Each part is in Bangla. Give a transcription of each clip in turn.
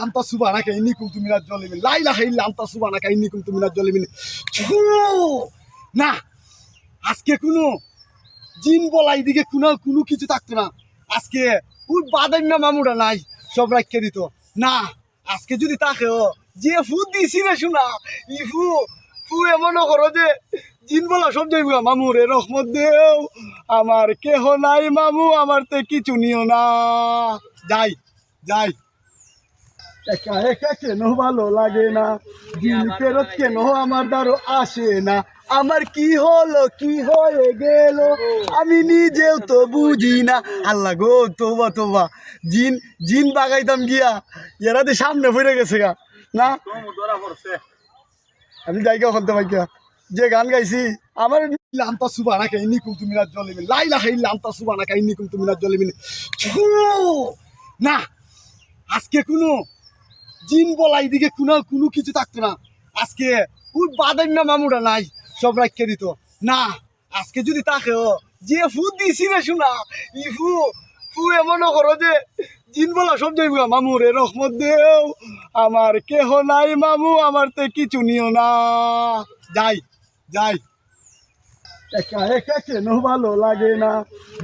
anta subhanaka inni kuntu minaz zalimin la ilaha illa anta subhanaka inni kuntu minaz zalimin না আজকে কোনো জিন বলা এদিকে কোনো কিছু থাকতো না আজকে ওই বাদান্য মামুরা নাই সব রাখতে দিত না আজকে যদি তাকেও যে ফু দিছি রে শোনা ই ফু এমন করো যে জিন বলা সব যাইব মামুরে রহমত দেও আমার কেহ নাই মামু আমার তে কিছু নিও না যাই যাই একা একা কেন ভালো লাগে না জিন ফেরত কেন আমার দ্বারো আসে না আমার কি হলো কি হয়ে গেল আমি নিজেও তো বুঝি না আল্লাহ গো তোবা তোবা জিন জিন বাগাইতাম গিয়া এরা তো সামনে পড়ে গেছে গা না আমি যাই গা ওখান থেকে যে গান গাইছি আমার লান্তা সুবহানাকা ইন্নী কুনতু মিনাজ জালিমিন লা ইলাহা ইল্লা আনতা সুবহানাকা ইন্নী কুনতু মিনাজ জালিমিন না আজকে কোনো জিন বলা এদিকে কোনো কিছু থাকতো না আজকে ওই বাদান্য মামুরা নাই সব রাখতে দিত না আজকে যদি তাকেও যে ফু দিছি রে শোনা ই ফু এমন করো যে জিন বলা সব যাইব মামুরে রহমত দেও আমার কেহ নাই মামু আমার তে কিছু নিও না যাই যাই একা একা কেন ভালো লাগে না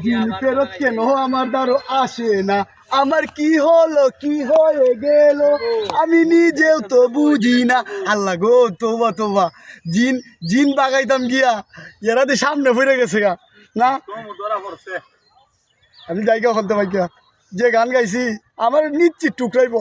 জিন ফেরত কেন আমার দ্বারো আসে না আমার কি হলো কি হয়ে গেল আমি নিজেও তো বুঝি না আল্লাহ গো তোবা তোবা জিন জিন বাগাইতাম গিয়া এরা তো সামনে পড়ে গেছে গা না আমি যাই গা ওখান থেকে যে গান গাইছি আমার নিশ্চিত টুকরাইব